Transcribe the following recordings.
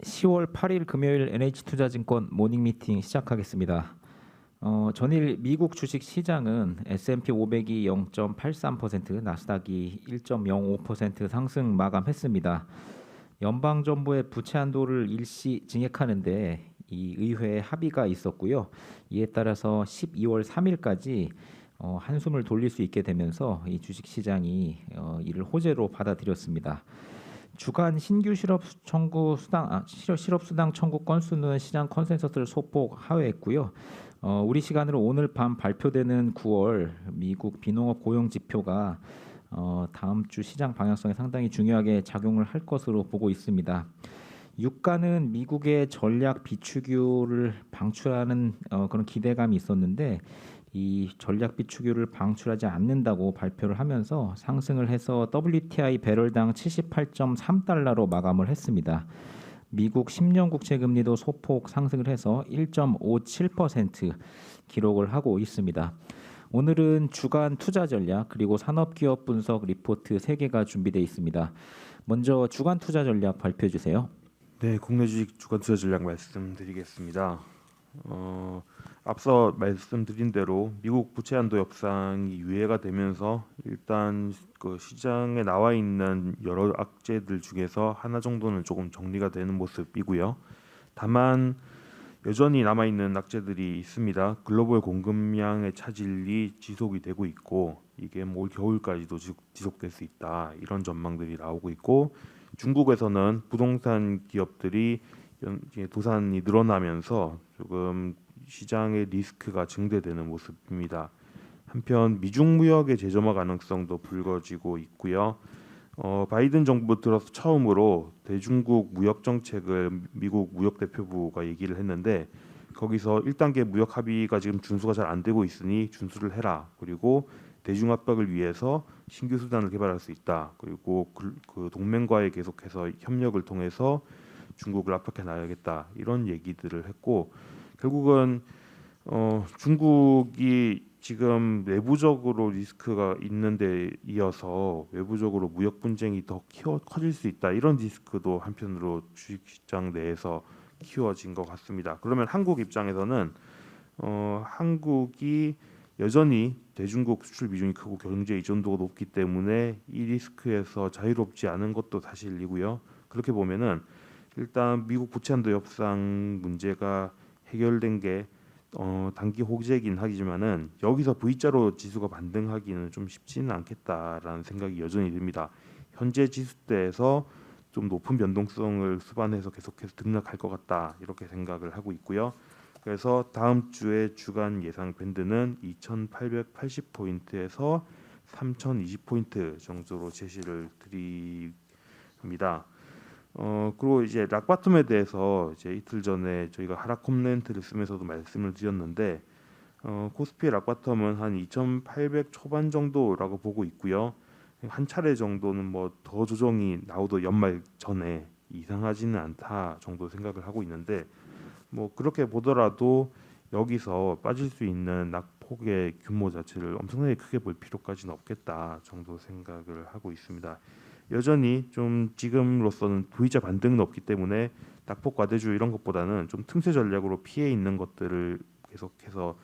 10월 8일 금요일 NH투자증권 모닝미팅 시작하겠습니다. 전일 미국 주식 시장은 S&P 500이 0.83%, 나스닥이 1.05% 상승 마감했습니다. 연방정부의 부채 한도를 일시 증액하는데 이 의회에 합의가 있었고요. 이에 따라서 12월 3일까지 한숨을 돌릴 수 있게 되면서 이 주식 시장이 이를 호재로 받아들였습니다. 주간 신규 실업 수당 청구 건수는 시장 컨센서스를 소폭 하회했고요. 우리 시간으로 오늘 밤 발표되는 9월 미국 비농업 고용 지표가 다음 주 시장 방향성에 상당히 중요하게 작용을 할 것으로 보고 있습니다. 유가는 미국의 전략 비축유를 방출하는 그런 기대감이 있었는데 이 전략 비축유를 방출하지 않는다고 발표를 하면서 상승을 해서 WTI 배럴당 78.3달러로 마감을 했습니다. 미국 10년 국채 금리도 소폭 상승을 해서 1.57% 기록을 하고 있습니다. 오늘은 주간 투자 전략 그리고 산업기업 분석 리포트 3개가 준비되어 있습니다. 먼저 주간 투자 전략 발표해 주세요. 네, 국내 주식 주간 투자 전략 말씀드리겠습니다. 앞서 말씀드린 대로 미국 부채 한도 협상이 유예가 되면서 일단 그 시장에 나와 있는 여러 악재들 중에서 하나 정도는 조금 정리가 되는 모습이고요. 다만 여전히 남아 있는 악재들이 있습니다. 글로벌 공급량의 차질이 지속이 되고 있고 이게 올 겨울까지도 지속될 수 있다 이런 전망들이 나오고 있고 중국에서는 부동산 기업들이 도산이 늘어나면서 조금 시장의 리스크가 증대되는 모습입니다. 한편 미중 무역의 재점화 가능성도 불거지고 있고요. 바이든 정부 들어서 처음으로 대중국 무역 정책을 미국 무역 대표부가 얘기를 했는데 거기서 1단계 무역 합의가 지금 준수가 잘 안 되고 있으니 준수를 해라. 그리고 대중 압박을 위해서 신규 수단을 개발할 수 있다. 그리고 그 동맹과에 계속해서 협력을 통해서 중국을 압박해 나가겠다. 이런 얘기들을 했고 결국은 중국이 지금 내부적으로 리스크가 있는데 이어서 외부적으로 무역 분쟁이 더 커질 수 있다. 이런 리스크도 한편으로 주식시장 내에서 키워진 것 같습니다. 그러면 한국 입장에서는 한국이 여전히 대중국 수출 비중이 크고 경제 의존도가 높기 때문에 이 리스크에서 자유롭지 않은 것도 사실이고요. 그렇게 보면은 일단 미국 부채 한도 협상 문제가 해결된 게 단기 호재이긴 하지만은 여기서 V자로 지수가 반등하기는 좀 쉽지는 않겠다라는 생각이 여전히 듭니다. 현재 지수대에서 좀 높은 변동성을 수반해서 계속해서 등락할 것 같다 이렇게 생각을 하고 있고요. 그래서 다음 주에 주간 예상 밴드는 2,880포인트에서 3,020포인트 정도로 제시를 드립니다. 그리고 이제 락바텀에 대해서 이제 이틀 전에 저희가 하락 코멘트를 쓰면서도 말씀을 드렸는데 코스피의 락바텀은 한 2,800 초반 정도라고 보고 있고요. 한 차례 정도는 뭐 더 조정이 나오도 연말 전에 이상하지는 않다 정도 생각을 하고 있는데 뭐 그렇게 보더라도 여기서 빠질 수 있는 낙폭의 규모 자체를 엄청나게 크게 볼 필요까지는 없겠다 정도 생각을 하고 있습니다. 여전히 좀 지금으로서는 V자 반등은 없기 때문에 낙폭 과대주 이런 것보다는 좀 틈새 전략으로 피해 있는 것들을 계속해서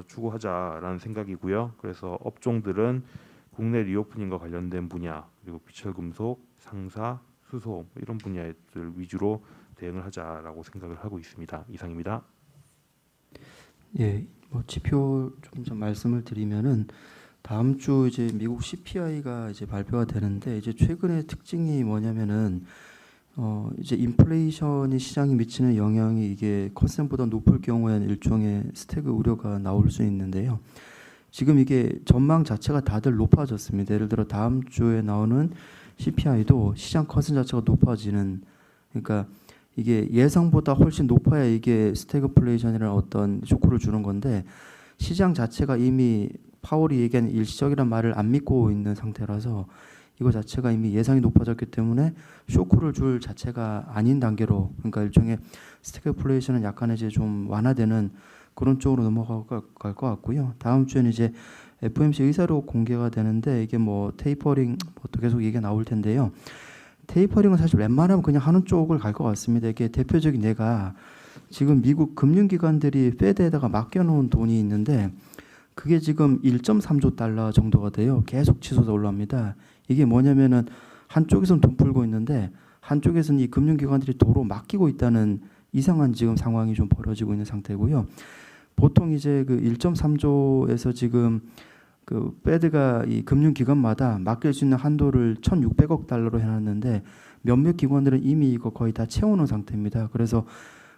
추구하자라는 생각이고요. 그래서 업종들은 국내 리오프닝과 관련된 분야 그리고 비철금속, 상사, 수소 이런 분야들 위주로 대응을 하자라고 생각을 하고 있습니다. 이상입니다. 예, 뭐 지표 좀 말씀을 드리면은 다음 주 이제 미국 CPI가 이제 발표가 되는데 이제 최근의 특징이 뭐냐면은 이제 인플레이션이 시장에 미치는 영향이 이게 컨센보다 높을 경우에는 일종의 스태그 우려가 나올 수 있는데요. 지금 이게 전망 자체가 다들 높아졌습니다. 예를 들어 다음 주에 나오는 CPI도 시장 컨센 자체가 높아지는 그러니까 이게 예상보다 훨씬 높아야 이게 스태그플레이션이라는 어떤 쇼크를 주는 건데 시장 자체가 이미 파월이 얘기한 일시적이라는 말을 안 믿고 있는 상태라서 이거 자체가 이미 예상이 높아졌기 때문에 쇼크를 줄 자체가 아닌 단계로 그러니까 일종의 스태그플레이션은 약간 이제 좀 완화되는 그런 쪽으로 넘어갈 것 같고요. 다음 주에는 이제 FOMC 의사로 공개가 되는데 이게 뭐 테이퍼링 또 계속 얘기가 나올 텐데요. 테이퍼링은 사실 웬만하면 그냥 하는 쪽을 갈 것 같습니다. 이게 대표적인 예가 지금 미국 금융기관들이 페드에다가 맡겨놓은 돈이 있는데 그게 지금 1.3조 달러 정도가 돼요. 계속 치솟아 올라옵니다. 이게 뭐냐면은 한쪽에서는 돈 풀고 있는데 한쪽에서는 이 금융기관들이 도로 맡기고 있다는 이상한 지금 상황이 좀 벌어지고 있는 상태고요. 보통 이제 그 1.3조에서 지금 그 페드가 이 금융기관마다 맡길 수 있는 한도를 1,600억 달러로 해놨는데 몇몇 기관들은 이미 이거 거의 다 채우는 상태입니다. 그래서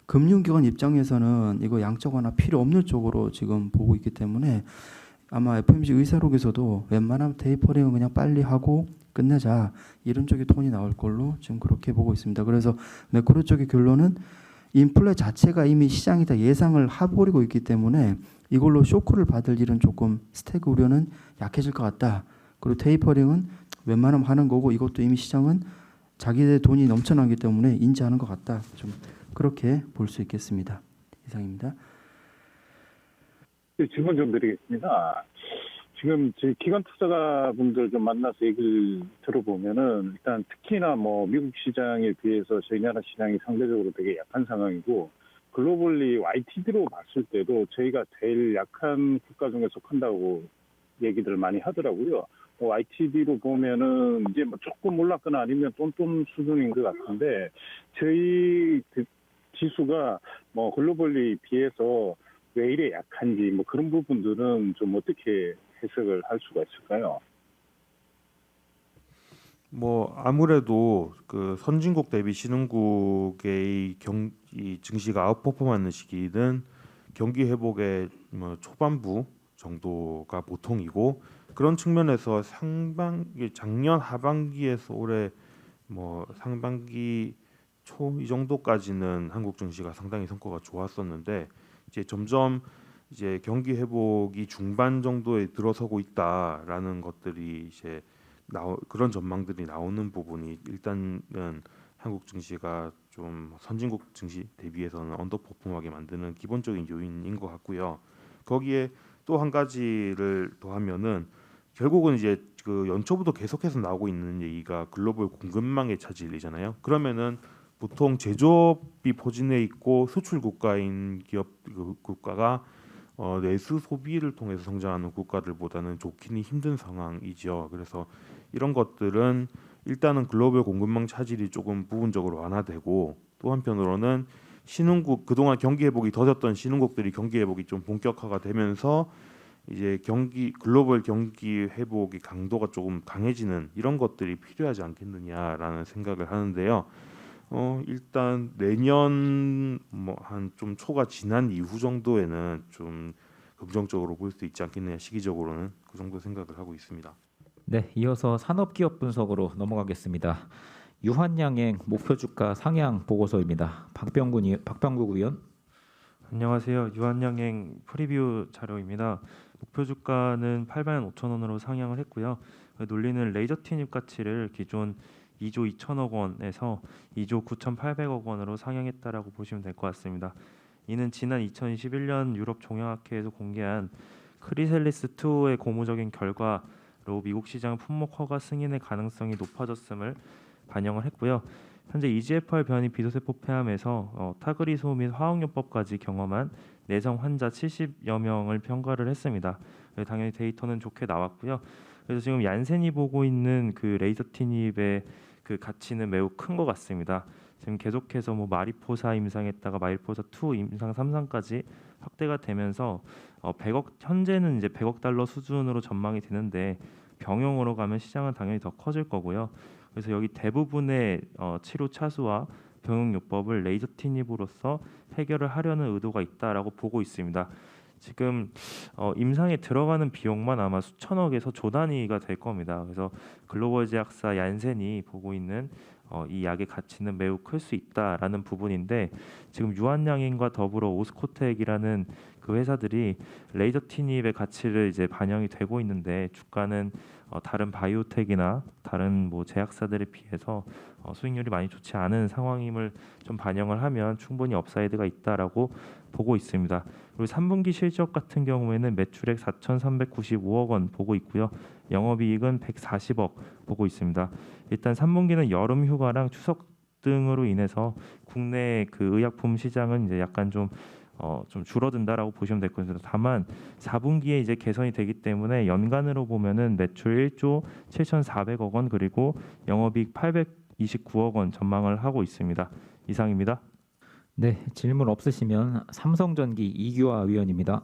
금융기관 입장에서는 이거 양적 완화 필요 없는 쪽으로 지금 보고 있기 때문에 아마 FOMC 의사록에서도 웬만하면 테이퍼링은 그냥 빨리 하고 끝내자 이런 쪽의 톤이 나올 걸로 지금 그렇게 보고 있습니다. 그래서 매크로 쪽의 결론은 인플레 자체가 이미 시장이 다 예상을 해버리고 있기 때문에 이걸로 쇼크를 받을 일은 조금 스태그 우려는 약해질 것 같다. 그리고 테이퍼링은 웬만하면 하는 거고 이것도 이미 시장은 자기들 돈이 넘쳐나기 때문에 인지하는 것 같다. 좀 그렇게 볼 수 있겠습니다. 이상입니다. 질문 좀 드리겠습니다. 지금 저희 기관 투자가분들 좀 만나서 얘기를 들어보면은 일단 특히나 뭐 미국 시장에 비해서 저희 나라 시장이 상대적으로 되게 약한 상황이고 글로벌리 YTD로 봤을 때도 저희가 제일 약한 국가 중에 속한다고 얘기들 많이 하더라고요. YTD로 보면은 이제 뭐 조금 올랐거나 아니면 똔똔 수준인 것 같은데 저희 그 지수가 뭐 글로벌리 비해서 왜 이래 약한지 뭐 그런 부분들은 좀 어떻게 해석을 할 수가 있을까요? 뭐 아무래도 그 선진국 대비 신흥국의 이 증시가 아웃퍼폼하는 시기는 경기 회복의 뭐 초반부 정도가 보통이고 그런 측면에서 작년 하반기에서 올해 뭐 상반기 초 이 정도까지는 한국 증시가 상당히 성과가 좋았었는데 이제 점점 이제 경기 회복이 중반 정도에 들어서고 있다라는 것들이 이제 그런 전망들이 나오는 부분이 일단은 한국 증시가 좀 선진국 증시 대비해서는 언더퍼폼하게 만드는 기본적인 요인인 것 같고요. 거기에 또 한 가지를 더하면은 결국은 이제 그 연초부터 계속해서 나오고 있는 얘기가 글로벌 공급망의 차질이잖아요. 그러면은 보통 제조업이 포진해 있고 수출 국가인 국가가 내수 소비를 통해서 성장하는 국가들보다는 좋기는 힘든 상황이죠. 그래서 이런 것들은 일단은 글로벌 공급망 차질이 조금 부분적으로 완화되고 또 한편으로는 신흥국 그동안 경기 회복이 더뎠던 신흥국들이 경기 회복이 좀 본격화가 되면서 이제 글로벌 경기 회복의 강도가 조금 강해지는 이런 것들이 필요하지 않겠느냐라는 생각을 하는데요. 일단 내년 뭐 한 좀 초가 지난 이후 정도에는 좀 긍정적으로 볼 수 있지 않겠느냐 시기적으로는 그 정도 생각을 하고 있습니다. 네, 이어서 산업기업 분석으로 넘어가겠습니다. 유한양행 목표 주가 상향 보고서입니다. 박병국 의원. 안녕하세요. 유한양행 프리뷰 자료입니다. 목표 주가는 85,000원으로 상향을 했고요. 논리는 레이저 티닙 가치를 기존 2조 2천억 원에서 2조 9,800억 원으로 상향했다라고 보시면 될 것 같습니다. 이는 지난 2021년 유럽 종양학회에서 공개한 크리셀리스2의 고무적인 결과로 미국 시장 품목 허가 승인의 가능성이 높아졌음을 반영을 했고요. 현재 EGFR 변이 비도세포 폐암에서 타그리소 및 화학요법까지 경험한 내성 환자 70여 명을 평가를 했습니다. 당연히 데이터는 좋게 나왔고요. 그래서 지금 얀센이 보고 있는 그 레이저 티닙의 그 가치는 매우 큰 것 같습니다. 지금 계속해서 뭐 마리포사 임상했다가 마리포사 2 임상 3상까지 확대가 되면서 100억 현재는 이제 100억 달러 수준으로 전망이 되는데 병용으로 가면 시장은 당연히 더 커질 거고요. 그래서 여기 대부분의 치료 차수와 병용요법을 레이저 티닙으로서 해결을 하려는 의도가 있다라고 보고 있습니다. 지금 임상에 들어가는 비용만 아마 수천억에서 조 단위가 될 겁니다. 그래서 글로벌 제약사 얀센이 보고 있는 이 약의 가치는 매우 클 수 있다라는 부분인데 지금 유한양행과 더불어 오스코텍이라는 그 회사들이 레이저 티닙의 가치를 이제 반영이 되고 있는데 주가는 다른 바이오텍이나 다른 뭐 제약사들에 비해서 수익률이 많이 좋지 않은 상황임을 좀 반영을 하면 충분히 업사이드가 있다라고 보고 있습니다. 그리고 3분기 실적 같은 경우에는 매출액 4,395억 원 보고 있고요. 영업이익은 140억 보고 있습니다. 일단 3분기는 여름 휴가랑 추석 등으로 인해서 국내 그 의약품 시장은 이제 약간 좀 줄어든다라고 보시면 될 것 같습니다. 다만 4분기에 이제 개선이 되기 때문에 연간으로 보면은 매출 1조 7,400억 원 그리고 영업이익 829억 원 전망을 하고 있습니다. 이상입니다. 네, 질문 없으시면 삼성전기 이규화 위원입니다.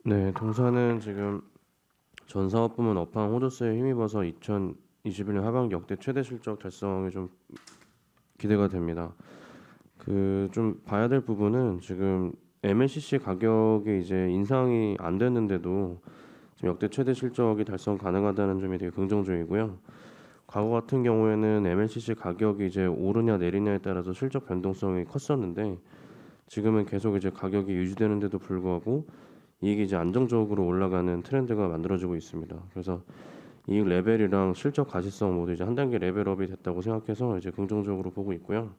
네, 동사는 지금 전 사업 부문 업황 호조세에 힘입어서 2021년 하반기 역대 최대 실적 달성이 좀 기대가 됩니다. 그 좀 봐야 될 부분은 지금 MLCC 가격이 이제 인상이 안 됐는데도 지금 역대 최대 실적이 달성 가능하다는 점이 되게 긍정적이고요. 과거 같은 경우에는 MLCC 가격이 이제 오르냐 내리냐에 따라서 실적 변동성이 컸었는데 지금은 계속 이제 가격이 유지되는데도 불구하고 이익이 이제 안정적으로 올라가는 트렌드가 만들어지고 있습니다. 그래서 이익 레벨이랑 실적 가시성 모두 이제 한 단계 레벨업이 됐다고 생각해서 이제 긍정적으로 보고 있고요.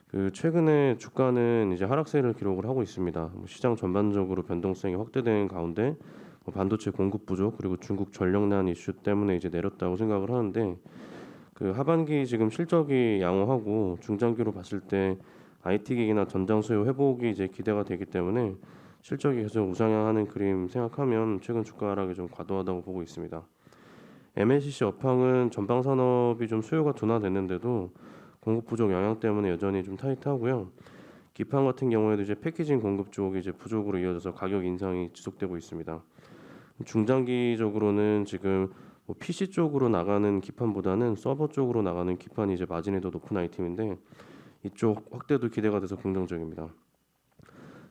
그 최근에 주가는 이제 하락세를 기록을 하고 있습니다. 시장 전반적으로 변동성이 확대된 가운데 반도체 공급 부족 그리고 중국 전력난 이슈 때문에 이제 내렸다고 생각을 하는데 그 하반기 지금 실적이 양호하고 중장기로 봤을 때 IT 기기나 전장 수요 회복이 이제 기대가 되기 때문에 실적이 계속 우상향하는 그림 생각하면 최근 주가 하락이 좀 과도하다고 보고 있습니다. MLCC 업황은 전방 산업이 좀 수요가 둔화됐는데도 공급 부족 영향 때문에 여전히 좀 타이트하고요. 기판 같은 경우에도 이제 패키징 공급 쪽이 이제 부족으로 이어져서 가격 인상이 지속되고 있습니다. 중장기적으로는 지금 PC 쪽으로 나가는 기판보다는 서버 쪽으로 나가는 기판이 이제 마진이 더 높은 아이템인데 이쪽 확대도 기대가 돼서 긍정적입니다.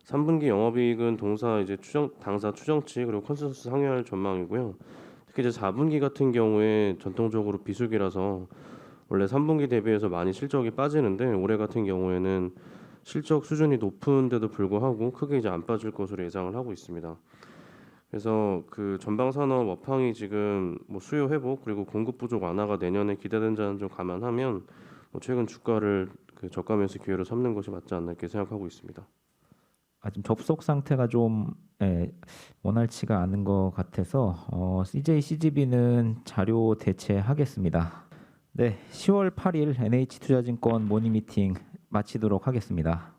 3분기 영업이익은 당사 추정치 그리고 컨센서스 상회할 전망이고요. 특히 이제 4분기 같은 경우에 전통적으로 비수기라서 원래 3분기 대비해서 많이 실적이 빠지는데 올해 같은 경우에는 실적 수준이 높은데도 불구하고 크게 이제 안 빠질 것으로 예상을 하고 있습니다. 그래서 그 전방 산업 업황이 지금 수요 회복 그리고 공급 부족 완화가 내년에 기대된다는 점 감안하면 최근 주가를 그 저가 매수 기회로 삼는 것이 맞지 않나 이렇게 생각하고 있습니다. 지금 접속 상태가 좀 원활치가 않은 것 같아서 CJ CGV는 자료 대체하겠습니다. 네, 10월 8일 NH투자증권 모닝미팅 마치도록 하겠습니다.